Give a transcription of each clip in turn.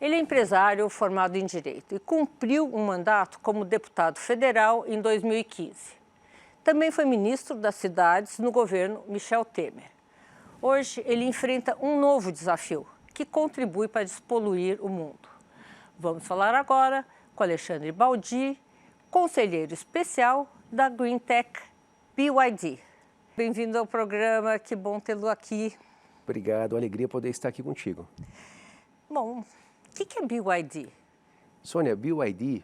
Ele é empresário formado em Direito e cumpriu um mandato como deputado federal em 2015. Também foi ministro das Cidades no governo Michel Temer. Hoje, ele enfrenta um novo desafio, que contribui para despoluir o mundo. Vamos falar agora com Alexandre Baldi, conselheiro especial da Green Tech BYD. Bem-vindo ao programa, que bom tê-lo aqui. Obrigado, alegria poder estar aqui contigo. Bom, o que é BYD? Sônia, BYD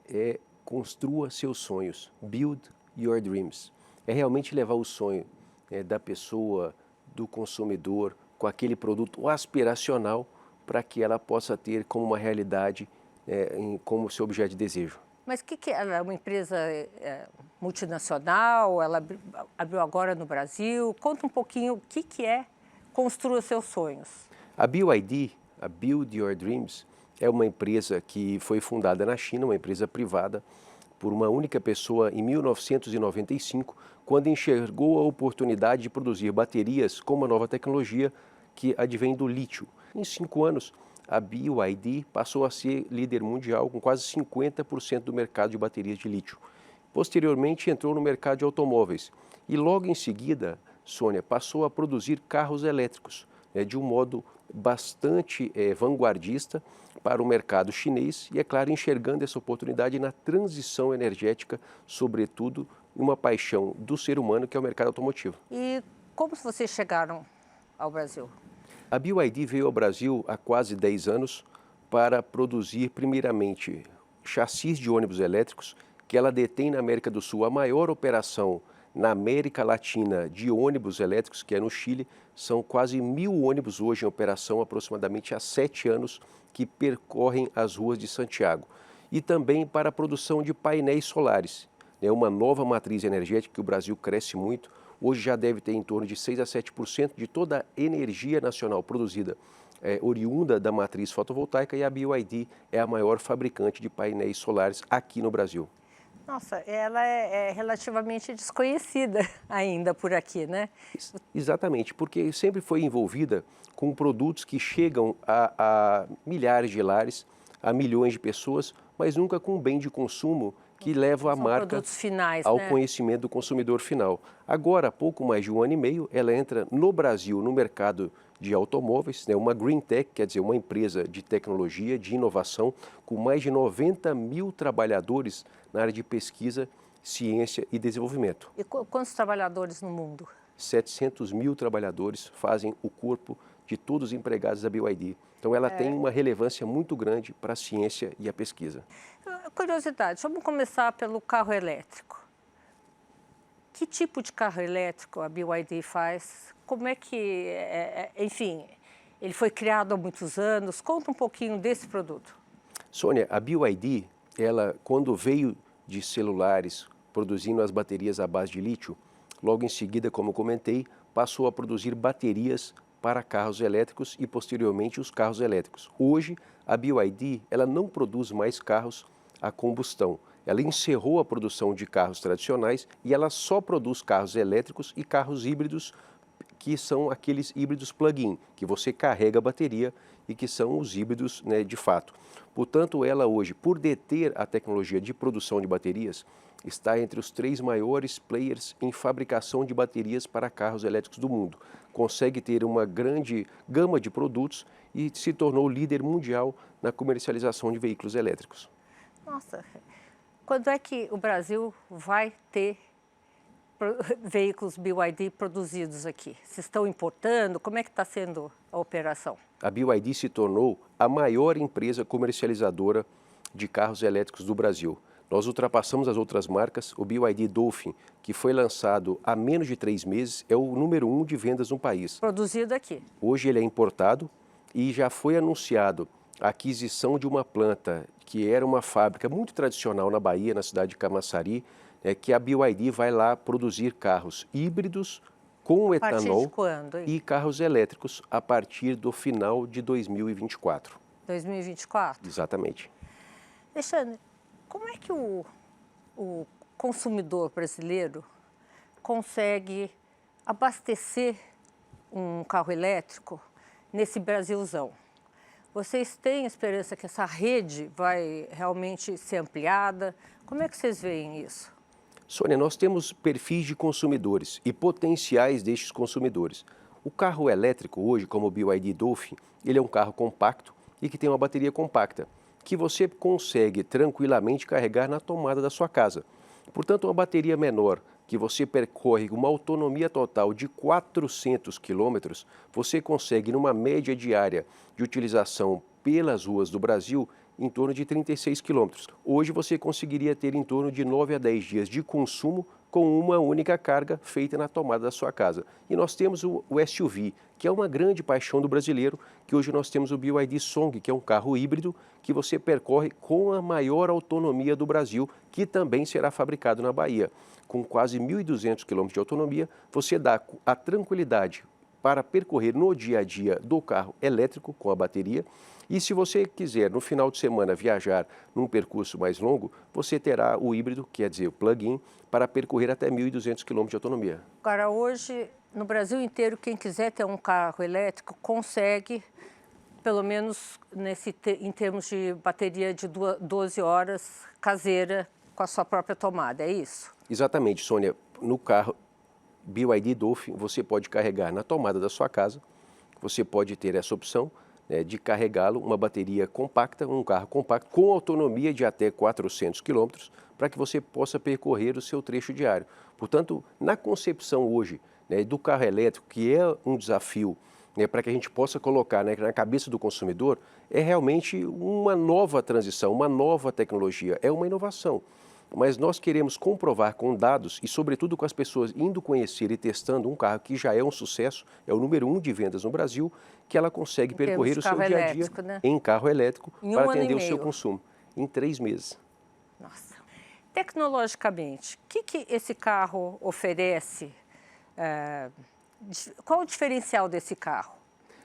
é construa seus sonhos, build your dreams. É realmente levar o sonho da pessoa, do consumidor, com aquele produto aspiracional para que ela possa ter como uma realidade, como seu objeto de desejo. Mas o que é? Ela é uma empresa multinacional? Ela abriu agora no Brasil? Conta um pouquinho o que é Construa Seus Sonhos. A BYD, a Build Your Dreams, é uma empresa que foi fundada na China, uma empresa privada, por uma única pessoa em 1995, quando enxergou a oportunidade de produzir baterias com uma nova tecnologia que advém do lítio. Em 5 anos, a BYD passou a ser líder mundial com quase 50% do mercado de baterias de lítio. Posteriormente, entrou no mercado de automóveis e logo em seguida, Sônia, passou a produzir carros elétricos, de um modo bastante vanguardista para o mercado chinês e, é claro, enxergando essa oportunidade na transição energética, sobretudo uma paixão do ser humano que é o mercado automotivo. E como vocês chegaram ao Brasil? A BYD veio ao Brasil há quase 10 anos para produzir, primeiramente, chassis de ônibus elétricos, que ela detém na América do Sul a maior operação na América Latina de ônibus elétricos, que é no Chile. São quase 1.000 ônibus hoje em operação, aproximadamente há 7 anos, que percorrem as ruas de Santiago. E também para a produção de painéis solares, uma nova matriz energética que o Brasil cresce muito. Hoje já deve ter em torno de 6 a 7% de toda a energia nacional produzida oriunda da matriz fotovoltaica, e a BYD é a maior fabricante de painéis solares aqui no Brasil. Nossa, ela é relativamente desconhecida ainda por aqui, né? Exatamente, porque sempre foi envolvida com produtos que chegam a milhares de lares, a milhões de pessoas, mas nunca com um bem de consumo que leva a marca finais, ao né? conhecimento do consumidor final. Agora, há pouco mais de 1 ano e meio, ela entra no Brasil, no mercado de automóveis, uma Green Tech, quer dizer, uma empresa de tecnologia, de inovação, com mais de 90.000 trabalhadores na área de pesquisa, ciência e desenvolvimento. E quantos trabalhadores no mundo? 700.000 trabalhadores fazem o corpo de todos os empregados da BYD. Então, ela tem uma relevância muito grande para a ciência e a pesquisa. Curiosidade, vamos começar pelo carro elétrico. Que tipo de carro elétrico a BYD faz? Como é que, enfim, ele foi criado há muitos anos? Conta um pouquinho desse produto. Sônia, a BYD, ela, quando veio de celulares produzindo as baterias à base de lítio, logo em seguida, como eu comentei, passou a produzir baterias para carros elétricos e, posteriormente, os carros elétricos. Hoje, a BYD, ela não produz mais carros a combustão. Ela encerrou a produção de carros tradicionais e ela só produz carros elétricos e carros híbridos, que são aqueles híbridos plug-in, que você carrega a bateria e que são os híbridos, de fato. Portanto, ela hoje, por deter a tecnologia de produção de baterias, está entre os 3 maiores players em fabricação de baterias para carros elétricos do mundo. Consegue ter uma grande gama de produtos e se tornou líder mundial na comercialização de veículos elétricos. Nossa, quando é que o Brasil vai ter veículos BYD produzidos aqui? Se estão importando? Como é que está sendo a operação? A BYD se tornou a maior empresa comercializadora de carros elétricos do Brasil. Nós ultrapassamos as outras marcas. O BYD Dolphin, que foi lançado há menos de 3 meses, é o número 1 de vendas no país. Produzido aqui. Hoje ele é importado e já foi anunciado a aquisição de uma planta que era uma fábrica muito tradicional na Bahia, na cidade de Camaçari, que a BYD vai lá produzir carros híbridos com etanol. A partir de quando, hein? E carros elétricos a partir do final de 2024. 2024? Exatamente. Alexandre, como é que o consumidor brasileiro consegue abastecer um carro elétrico nesse Brasilzão? Vocês têm esperança que essa rede vai realmente ser ampliada? Como é que vocês veem isso? Sônia, nós temos perfis de consumidores e potenciais destes consumidores. O carro elétrico hoje, como o BYD Dolphin, ele é um carro compacto e que tem uma bateria compacta, que você consegue tranquilamente carregar na tomada da sua casa. Portanto, uma bateria menor, que você percorre uma autonomia total de 400 quilômetros, você consegue, numa média diária de utilização pelas ruas do Brasil, em torno de 36 quilômetros. Hoje você conseguiria ter em torno de 9 a 10 dias de consumo com uma única carga feita na tomada da sua casa. E nós temos o SUV, que é uma grande paixão do brasileiro, que hoje nós temos o BYD Song, que é um carro híbrido que você percorre com a maior autonomia do Brasil, que também será fabricado na Bahia. Com quase 1.200 quilômetros de autonomia, você dá a tranquilidade para percorrer no dia a dia do carro elétrico com a bateria. E se você quiser, no final de semana, viajar num percurso mais longo, você terá o híbrido, quer dizer, o plug-in, para percorrer até 1.200 km de autonomia. Agora, hoje, no Brasil inteiro, quem quiser ter um carro elétrico consegue, pelo menos em termos de bateria de 12 horas caseira com a sua própria tomada, é isso? Exatamente, Sônia. No carro BYD Dolphin, você pode carregar na tomada da sua casa, você pode ter essa opção, de carregá-lo, uma bateria compacta, um carro compacto, com autonomia de até 400 quilômetros, para que você possa percorrer o seu trecho diário. Portanto, na concepção hoje do carro elétrico, que é um desafio para que a gente possa colocar na cabeça do consumidor, é realmente uma nova transição, uma nova tecnologia, é uma inovação. Mas nós queremos comprovar com dados e, sobretudo, com as pessoas indo conhecer e testando um carro que já é um sucesso, é o número 1 de vendas no Brasil, que ela consegue percorrer o seu dia a dia em carro elétrico para atender o seu consumo em 3 meses. Nossa. Tecnologicamente, o que esse carro oferece? Qual o diferencial desse carro?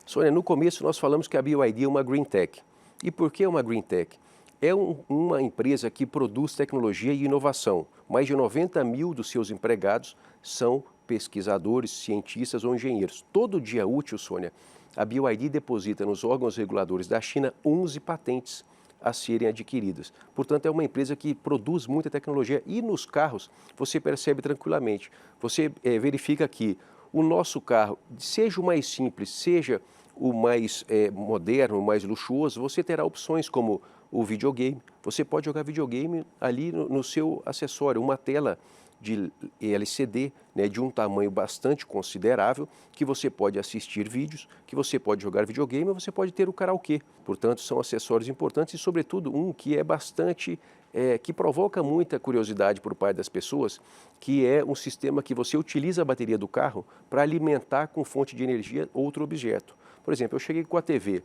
Sônia, no começo nós falamos que a BYD é uma Green Tech. E por que uma Green Tech? É uma empresa que produz tecnologia e inovação. Mais de 90 mil dos seus empregados são pesquisadores, cientistas ou engenheiros. Todo dia útil, Sônia, a BYD deposita nos órgãos reguladores da China 11 patentes a serem adquiridas. Portanto, é uma empresa que produz muita tecnologia e nos carros você percebe tranquilamente. Você verifica que o nosso carro, seja o mais simples, seja o mais moderno, o mais luxuoso, você terá opções como o videogame. Você pode jogar videogame ali no seu acessório, uma tela de LCD, de um tamanho bastante considerável, que você pode assistir vídeos, que você pode jogar videogame, ou você pode ter o karaokê. Portanto, são acessórios importantes e, sobretudo, um que é bastante, que provoca muita curiosidade por parte das pessoas, que é um sistema que você utiliza a bateria do carro para alimentar com fonte de energia outro objeto. Por exemplo, eu cheguei com a TV,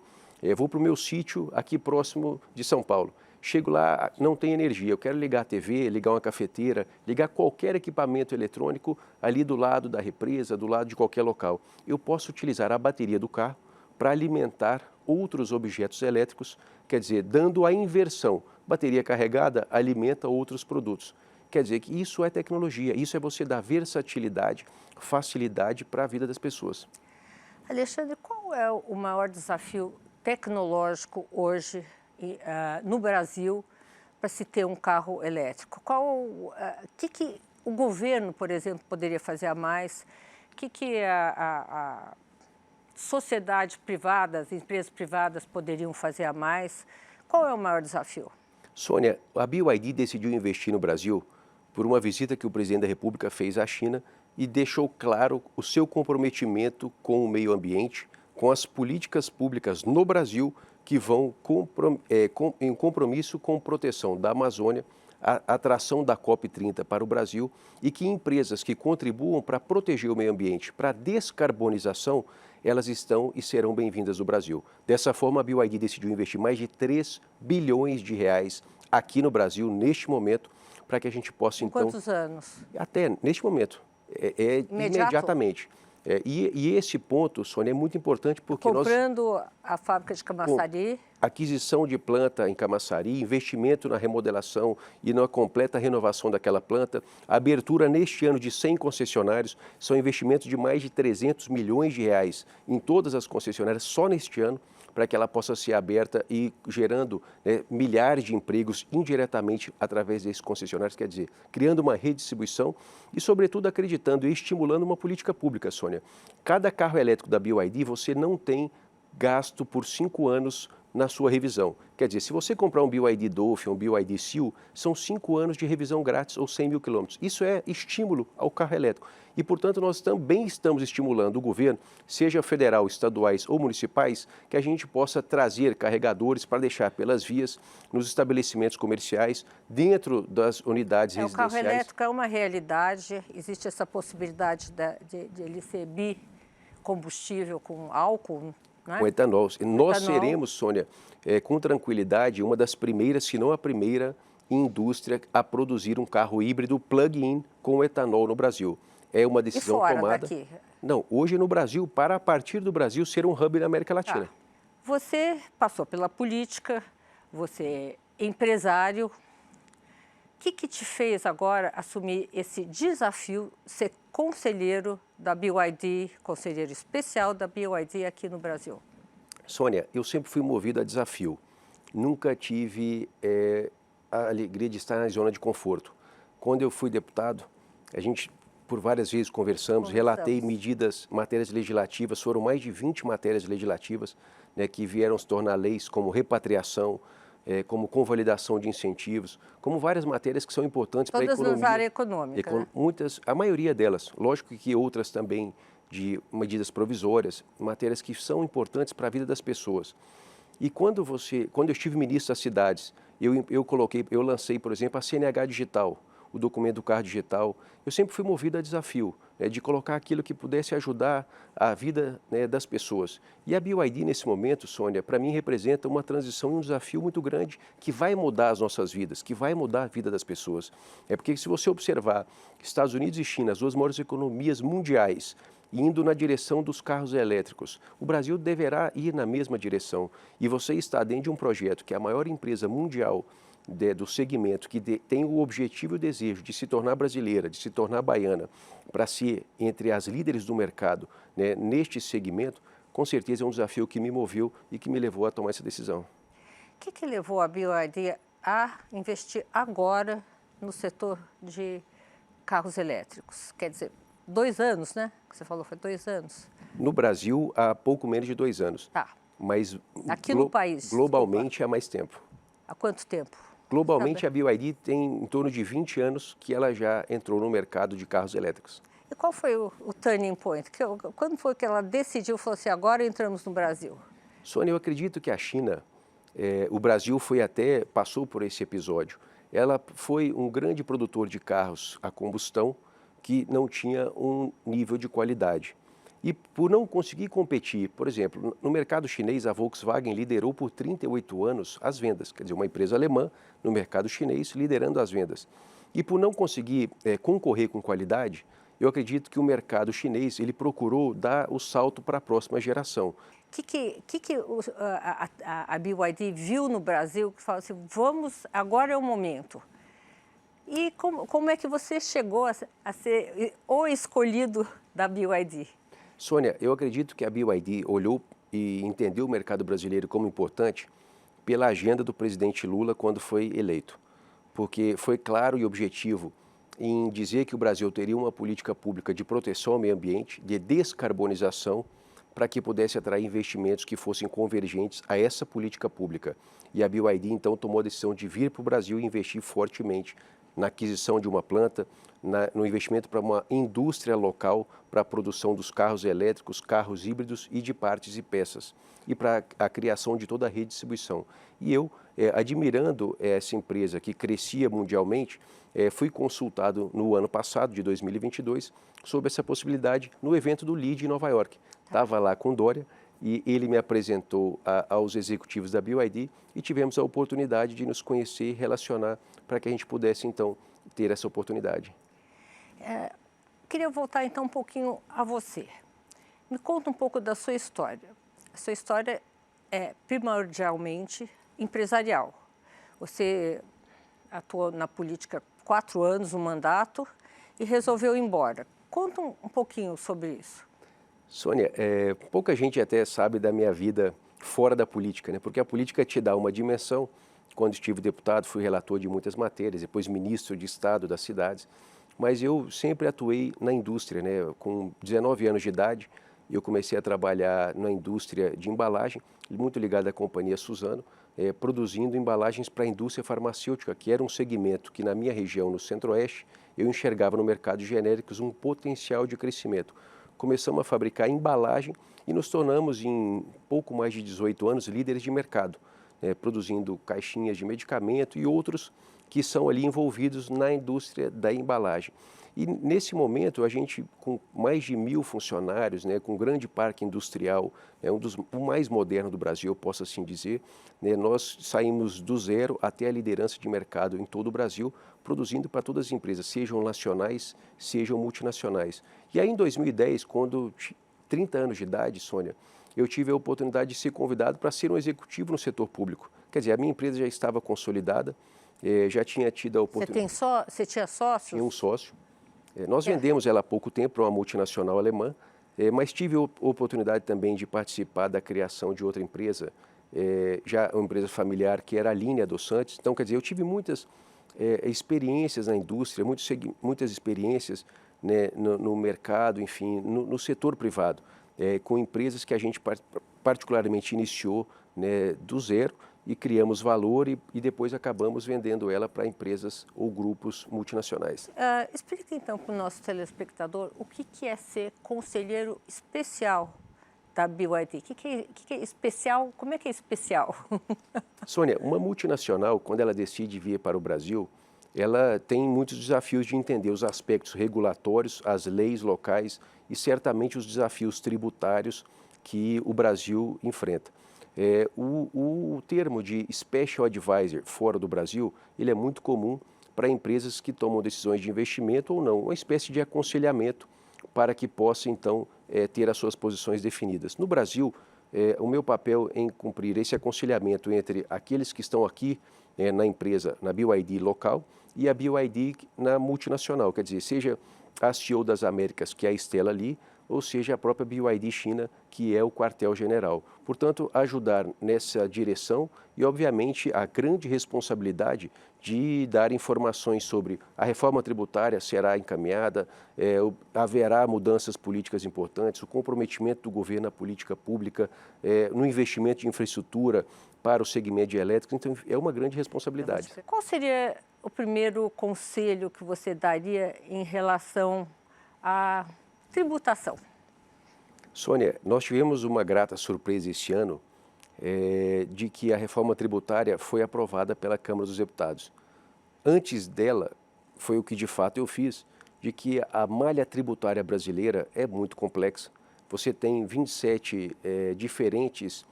vou para o meu sítio aqui próximo de São Paulo. Chego lá, não tem energia, eu quero ligar a TV, ligar uma cafeteira, ligar qualquer equipamento eletrônico ali do lado da represa, do lado de qualquer local. Eu posso utilizar a bateria do carro para alimentar outros objetos elétricos, quer dizer, dando a inversão. Bateria carregada alimenta outros produtos. Quer dizer que isso é tecnologia, isso é você dar versatilidade, facilidade para a vida das pessoas. Alexandre, qual é o maior desafio tecnológico hoje no Brasil para se ter um carro elétrico? O que o governo, por exemplo, poderia fazer a mais? O que a sociedade privada, as empresas privadas poderiam fazer a mais? Qual é o maior desafio? Sônia, a BYD decidiu investir no Brasil por uma visita que o presidente da República fez à China e deixou claro o seu comprometimento com o meio ambiente, com as políticas públicas no Brasil que vão em compromisso com proteção da Amazônia, a atração da COP30 para o Brasil e que empresas que contribuam para proteger o meio ambiente, para a descarbonização, elas estão e serão bem-vindas no Brasil. Dessa forma, a BYD decidiu investir mais de 3 bilhões de reais aqui no Brasil, neste momento, para que a gente possa, então... Quantos anos? Até neste momento, imediatamente. E esse ponto, Sônia, é muito importante porque comprando a fábrica de Camaçari. Aquisição de planta em Camaçari, investimento na remodelação e na completa renovação daquela planta, abertura neste ano de 100 concessionários, são investimentos de mais de 300 milhões de reais em todas as concessionárias só neste ano. para que ela possa ser aberta e gerando, né, milhares de empregos indiretamente através desses concessionários, quer dizer, criando uma redistribuição e, sobretudo, acreditando e estimulando uma política pública, Sônia. Cada carro elétrico da BYD você não tem gasto por 5 anos na sua revisão. Quer dizer, se você comprar um BYD Dolphin, um BYD Seal, são 5 anos de revisão grátis ou 100 mil quilômetros. Isso é estímulo ao carro elétrico. E, portanto, nós também estamos estimulando o governo, seja federal, estaduais ou municipais, que a gente possa trazer carregadores para deixar pelas vias, nos estabelecimentos comerciais, dentro das unidades residenciais. O carro elétrico é uma realidade, existe essa possibilidade de ele ser bicombustível com álcool, né? Com etanol. Nós seremos, Sônia, com tranquilidade, uma das primeiras, se não a primeira, indústria a produzir um carro híbrido plug-in com etanol no Brasil. É uma decisão e fora tomada. Daqui? Não, hoje no Brasil, para a partir do Brasil ser um hub na América Latina. Você passou pela política, você é empresário. O que te fez agora assumir esse desafio, ser conselheiro da BYD, conselheiro especial da BYD aqui no Brasil? Sônia, eu sempre fui movido a desafio. Nunca tive a alegria de estar na zona de conforto. Quando eu fui deputado, a gente por várias vezes conversamos, relatei matérias legislativas, foram mais de 20 matérias legislativas, né, que vieram se tornar leis, como repatriação, como convalidação de incentivos, como várias matérias que são importantes para a economia. Todas na área econômica, né? Muitas, a maioria delas, lógico que outras também de medidas provisórias, matérias que são importantes para a vida das pessoas. E quando eu estive ministro das cidades, eu lancei, por exemplo, a CNH digital, o documento do carro digital. Eu sempre fui movido a desafio, né, de colocar aquilo que pudesse ajudar a vida, né, das pessoas. E a BYD, nesse momento, Sônia, para mim representa uma transição e um desafio muito grande que vai mudar as nossas vidas, que vai mudar a vida das pessoas. É porque se você observar Estados Unidos e China, as duas maiores economias mundiais, indo na direção dos carros elétricos, o Brasil deverá ir na mesma direção. E você está dentro de um projeto que é a maior empresa mundial do segmento, que tem o objetivo e o desejo de se tornar brasileira, de se tornar baiana, para ser entre as líderes do mercado, né, neste segmento, com certeza é um desafio que me moveu e que me levou a tomar essa decisão. O que levou a BYD a investir agora no setor de carros elétricos? Quer dizer, 2 anos, né? Que você falou, foi 2 anos. No Brasil, há pouco menos de 2 anos. Tá. Mas aqui no país? Globalmente, há mais tempo. Há quanto tempo? Globalmente, a BYD tem em torno de 20 anos que ela já entrou no mercado de carros elétricos. E qual foi o turning point? Quando foi que ela decidiu, falou assim, agora entramos no Brasil? Sônia, eu acredito que a China, o Brasil passou por esse episódio. Ela foi um grande produtor de carros a combustão que não tinha um nível de qualidade. E por não conseguir competir, por exemplo, no mercado chinês, a Volkswagen liderou por 38 anos as vendas, quer dizer, uma empresa alemã no mercado chinês liderando as vendas. E por não conseguir concorrer com qualidade, eu acredito que o mercado chinês ele procurou dar o salto para a próxima geração. O que a BYD viu no Brasil que falou assim, agora é o momento? E como é que você chegou a ser o escolhido da BYD? Sônia, eu acredito que a BYD olhou e entendeu o mercado brasileiro como importante pela agenda do presidente Lula quando foi eleito. Porque foi claro e objetivo em dizer que o Brasil teria uma política pública de proteção ao meio ambiente, de descarbonização, para que pudesse atrair investimentos que fossem convergentes a essa política pública. E a BYD, então, tomou a decisão de vir para o Brasil e investir fortemente na aquisição de uma planta, no investimento para uma indústria local para a produção dos carros elétricos, carros híbridos e de partes e peças, e para a criação de toda a rede de distribuição. E eu, admirando essa empresa que crescia mundialmente, fui consultado no ano passado, de 2022, sobre essa possibilidade no evento do LEED em Nova York. Estava lá com Dória e ele me apresentou aos executivos da BYD e tivemos a oportunidade de nos conhecer e relacionar para que a gente pudesse, então, ter essa oportunidade. Queria voltar, então, um pouquinho a você. Me conta um pouco da sua história. A sua história é primordialmente empresarial. Você atuou na política 4 anos, um mandato, e resolveu ir embora. Conta um pouquinho sobre isso. Sônia, pouca gente até sabe da minha vida fora da política, né? Porque a política te dá uma dimensão. Quando estive deputado, fui relator de muitas matérias, depois ministro de Estado das cidades, mas eu sempre atuei na indústria, né? Com 19 anos de idade, eu comecei a trabalhar na indústria de embalagem, muito ligado à companhia Suzano, produzindo embalagens para a indústria farmacêutica, que era um segmento que na minha região, no Centro-Oeste, eu enxergava no mercado de genéricos um potencial de crescimento. Começamos a fabricar embalagem e nos tornamos, em pouco mais de 18 anos, líderes de mercado, produzindo caixinhas de medicamento e outros que são ali envolvidos na indústria da embalagem. E nesse momento, a gente, com mais de 1.000 funcionários, né, com um grande parque industrial, o mais moderno do Brasil, eu posso assim dizer, né, nós saímos do zero até a liderança de mercado em todo o Brasil, produzindo para todas as empresas, sejam nacionais, sejam multinacionais. E aí, em 2010, quando 30 anos de idade, Sônia, eu tive a oportunidade de ser convidado para ser um executivo no setor público. Quer dizer, a minha empresa já estava consolidada, já tinha tido a oportunidade. Você tinha sócios? Tinha um sócio. Nós vendemos ela há pouco tempo para uma multinacional alemã, mas tive a oportunidade também de participar da criação de outra empresa, já uma empresa familiar, que era a Linha Adoçantes. Então, quer dizer, eu tive muitas experiências na indústria, muitas experiências, né, no mercado, enfim, no setor privado, com empresas que a gente particularmente iniciou, né, do zero, e criamos valor e depois acabamos vendendo ela para empresas ou grupos multinacionais. Explica então para o nosso telespectador o que é ser conselheiro especial da BYD. O que é especial? Como é que é especial? Sônia, uma multinacional, quando ela decide vir para o Brasil, ela tem muitos desafios de entender os aspectos regulatórios, as leis locais e certamente os desafios tributários que o Brasil enfrenta. O termo de Special Advisor fora do Brasil, ele é muito comum para empresas que tomam decisões de investimento ou não, uma espécie de aconselhamento para que possa, então, ter as suas posições definidas. No Brasil, o meu papel em cumprir esse aconselhamento entre aqueles que estão aqui na empresa, na BYD local, e a BYD na multinacional, quer dizer, seja a CEO das Américas, que é a Estela Li, ou seja, a própria BYD China, que é o quartel-general. Portanto, ajudar nessa direção e, obviamente, a grande responsabilidade de dar informações sobre a reforma tributária será encaminhada, haverá mudanças políticas importantes, o comprometimento do governo na política pública, no investimento de infraestrutura para o segmento de elétricos, então é uma grande responsabilidade. Qual seria o primeiro conselho que você daria em relação à tributação? Sônia, nós tivemos uma grata surpresa este ano de que a reforma tributária foi aprovada pela Câmara dos Deputados. Antes dela, foi o que de fato eu fiz, de que a malha tributária brasileira é muito complexa. Você tem 27 diferentes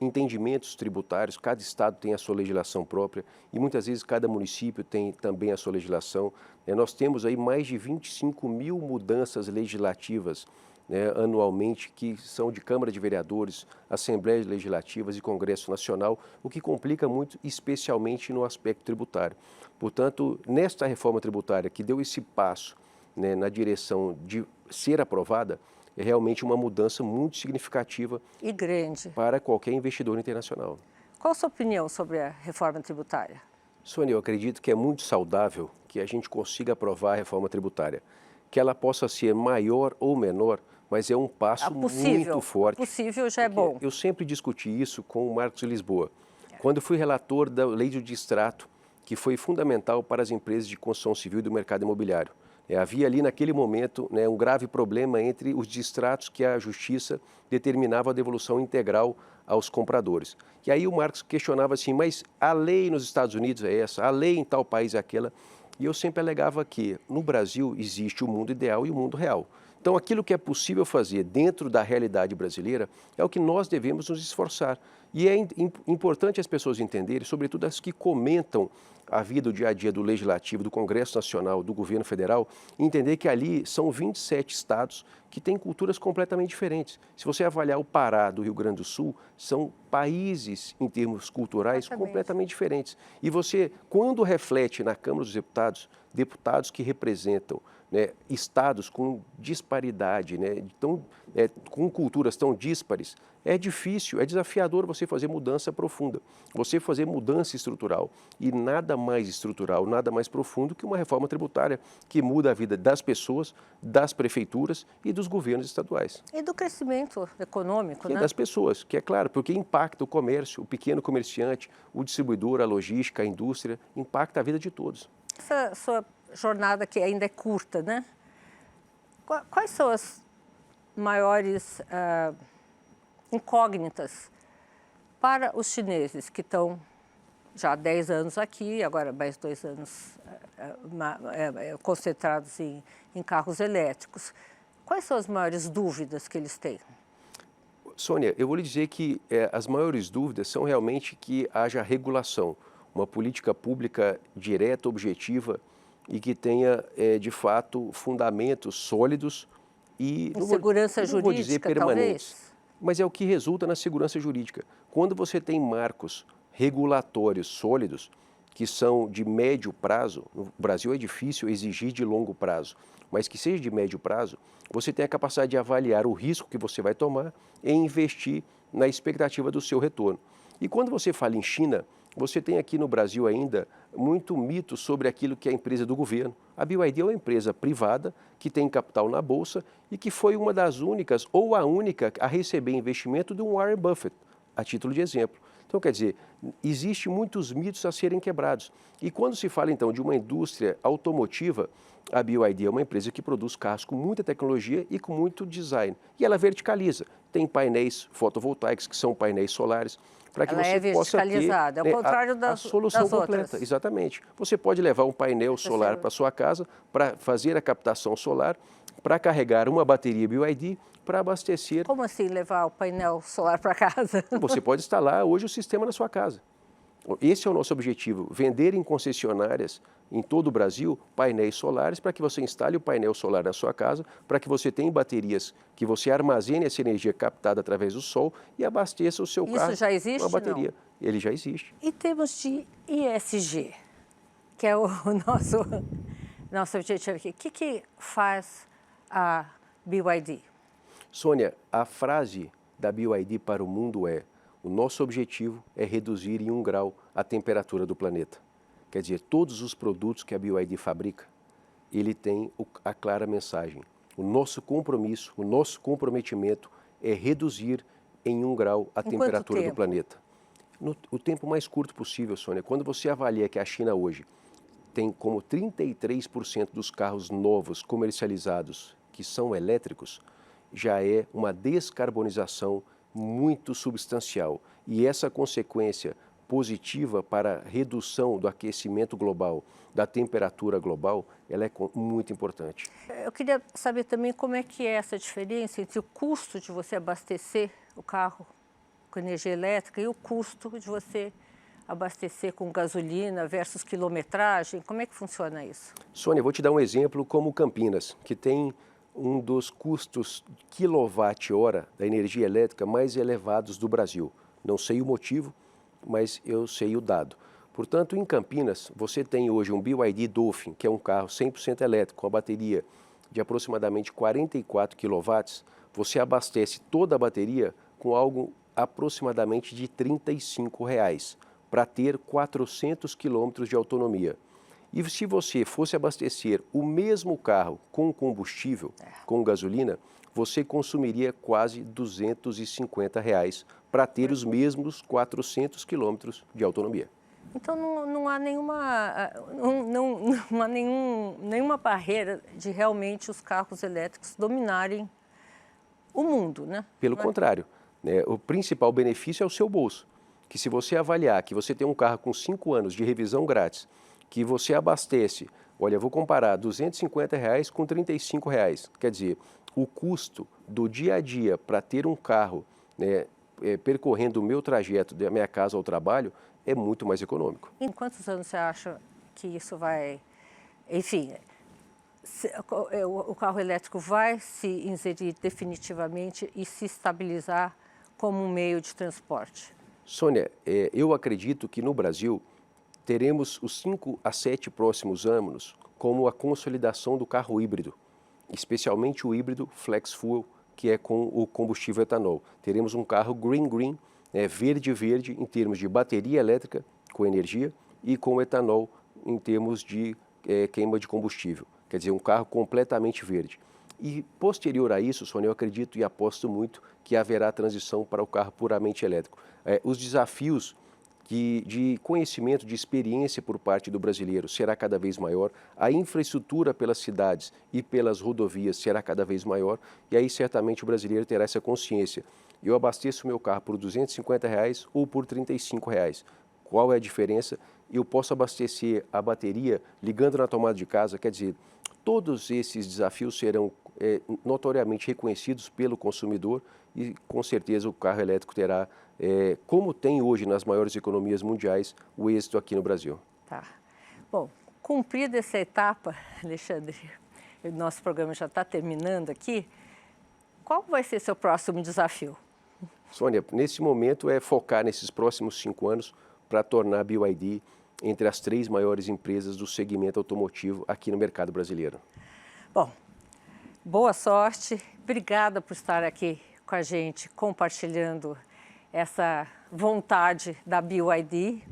entendimentos tributários, cada estado tem a sua legislação própria e muitas vezes cada município tem também a sua legislação. Nós temos aí mais de 25.000 mudanças legislativas, né, anualmente, que são de Câmara de Vereadores, Assembleias Legislativas e Congresso Nacional, o que complica muito, especialmente no aspecto tributário. Portanto, nesta reforma tributária que deu esse passo, né, na direção de ser aprovada, é realmente uma mudança muito significativa e grande para qualquer investidor internacional. Qual a sua opinião sobre a reforma tributária? Sônia, eu acredito que é muito saudável que a gente consiga aprovar a reforma tributária. Que ela possa ser maior ou menor, mas é um passo muito forte. Possível já é bom. Eu sempre discuti isso com o Marcos de Lisboa. Quando eu fui relator da lei do distrato, que foi fundamental para as empresas de construção civil e do mercado imobiliário. Havia ali, naquele momento, né, um grave problema entre os distratos que a Justiça determinava a devolução integral aos compradores. E aí o Marcos questionava assim, mas a lei nos Estados Unidos é essa, a lei em tal país é aquela. E eu sempre alegava que no Brasil existe o mundo ideal e o mundo real. Então, aquilo que é possível fazer dentro da realidade brasileira é o que nós devemos nos esforçar. E é importante as pessoas entenderem, sobretudo as que comentam a vida, o dia a dia do Legislativo, do Congresso Nacional, do Governo Federal, entender que ali são 27 estados que têm culturas completamente diferentes. Se você avaliar o Pará do Rio Grande do Sul, são países, em termos culturais, completamente diferentes. E você, quando reflete na Câmara dos Deputados, deputados que representam né, estados com disparidade, né, com culturas tão díspares, é difícil, é desafiador você fazer mudança profunda, você fazer mudança estrutural. E nada mais estrutural, nada mais profundo que uma reforma tributária que muda a vida das pessoas, das prefeituras e dos governos estaduais. E do crescimento econômico, E né? das pessoas, que é claro, porque impacta o comércio, o pequeno comerciante, o distribuidor, a logística, a indústria, impacta a vida de todos. Essa sua jornada que ainda é curta, né? Quais são as maiores incógnitas para os chineses que estão já há 10 anos aqui, agora mais 2 anos concentrados em carros elétricos? Quais são as maiores dúvidas que eles têm? Sônia, eu vou lhe dizer que as maiores dúvidas são realmente que haja regulação, uma política pública direta, objetiva e que tenha, de fato, fundamentos sólidos e, Segurança não vou dizer jurídica, permanentes, talvez? mas é o que resulta na segurança jurídica. Quando você tem marcos regulatórios sólidos, que são de médio prazo, no Brasil é difícil exigir de longo prazo, mas que seja de médio prazo, você tem a capacidade de avaliar o risco que você vai tomar e investir na expectativa do seu retorno. E quando você fala em China, você tem aqui no Brasil ainda muito mito sobre aquilo que é a empresa do governo. A BYD é uma empresa privada que tem capital na Bolsa e que foi uma das únicas, ou a única, a receber investimento de um Warren Buffett, a título de exemplo. Então, quer dizer, existem muitos mitos a serem quebrados. E quando se fala, então, de uma indústria automotiva, a BYD é uma empresa que produz carros com muita tecnologia e com muito design. E ela verticaliza. Tem painéis fotovoltaicos, que são painéis solares, para que Ela você possa ter, verticalizada, ao contrário a solução das completa. outras. Exatamente. Você pode levar um painel solar para sua casa, para fazer a captação solar, para carregar uma bateria BYD, para abastecer. Como assim levar o painel solar para casa? Você pode instalar hoje o sistema na sua casa. Esse é o nosso objetivo, vender em concessionárias em todo o Brasil painéis solares para que você instale o painel solar na sua casa, para que você tenha baterias, que você armazene essa energia captada através do sol e abasteça o seu carro Isso já existe, com uma bateria. não? Ele já existe. Em termos de ISG, que é o nosso objetivo aqui, o que faz a BYD? Sônia, a frase da BYD para o mundo é: o nosso objetivo é reduzir em 1 grau a temperatura do planeta. Quer dizer, todos os produtos que a BYD fabrica, ele tem a clara mensagem. O nosso compromisso, o nosso comprometimento é reduzir em 1 grau a temperatura do planeta. O tempo mais curto possível, Sônia. Quando você avalia que a China hoje tem como 33% dos carros novos comercializados que são elétricos, já é uma descarbonização muito substancial. E essa consequência positiva para a redução do aquecimento global, da temperatura global, ela é muito importante. Eu queria saber também como é que é essa diferença entre o custo de você abastecer o carro com energia elétrica e o custo de você abastecer com gasolina versus quilometragem. Como é que funciona isso? Sônia, vou te dar um exemplo como Campinas, que tem um dos custos quilowatt-hora da energia elétrica mais elevados do Brasil. Não sei o motivo, mas eu sei o dado. Portanto, em Campinas, você tem hoje um BYD Dolphin, que é um carro 100% elétrico, com a bateria de aproximadamente 44 kW. Você abastece toda a bateria com algo aproximadamente de R$ 35 para ter 400 km de autonomia. E se você fosse abastecer o mesmo carro com combustível, com gasolina, você consumiria quase R$ 250 para ter os mesmos 400 quilômetros de autonomia. Então não há nenhuma barreira de realmente os carros elétricos dominarem o mundo, né? Pelo contrário, né, o principal benefício é o seu bolso. Que se você avaliar que você tem um carro com 5 anos de revisão grátis, que você abastece, olha, vou comparar R$ 250 com R$ 35. Quer dizer, o custo do dia a dia para ter um carro, né, percorrendo o meu trajeto da minha casa ao trabalho é muito mais econômico. Em quantos anos você acha que isso vai... Enfim, o carro elétrico vai se inserir definitivamente e se estabilizar como um meio de transporte? Sônia, eu acredito que no Brasil teremos os 5 a 7 próximos anos como a consolidação do carro híbrido, especialmente o híbrido Flex Fuel, que é com o combustível etanol. Teremos um carro green, verde em termos de bateria elétrica com energia e com etanol em termos de queima de combustível. Quer dizer, um carro completamente verde. E posterior a isso, Sônia, eu acredito e aposto muito que haverá transição para o carro puramente elétrico. Os desafios de conhecimento, de experiência por parte do brasileiro será cada vez maior, a infraestrutura pelas cidades e pelas rodovias será cada vez maior, e aí certamente o brasileiro terá essa consciência. Eu abasteço o meu carro por R$250 ou por R$35. Qual é a diferença? Eu posso abastecer a bateria ligando na tomada de casa, quer dizer, todos esses desafios serão notoriamente reconhecidos pelo consumidor e com certeza o carro elétrico terá, como tem hoje nas maiores economias mundiais, o êxito aqui no Brasil. Tá. Bom, cumprida essa etapa, Alexandre, o nosso programa já está terminando aqui, qual vai ser seu próximo desafio? Sônia, nesse momento é focar nesses próximos 5 anos para tornar a BYD entre as 3 maiores empresas do segmento automotivo aqui no mercado brasileiro. Bom, boa sorte, obrigada por estar aqui com a gente, compartilhando essa vontade da BYD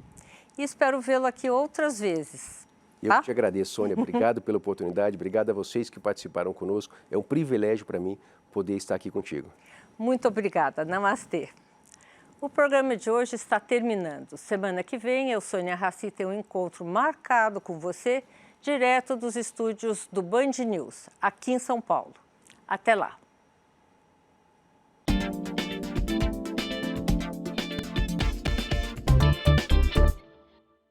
e espero vê-lo aqui outras vezes. Eu te agradeço, Sônia, obrigado pela oportunidade, obrigado a vocês que participaram conosco, é um privilégio para mim poder estar aqui contigo. Muito obrigada, namastê. O programa de hoje está terminando. Semana que vem, eu, Sônia Raci, tenho um encontro marcado com você, direto dos estúdios do Band News, aqui em São Paulo. Até lá!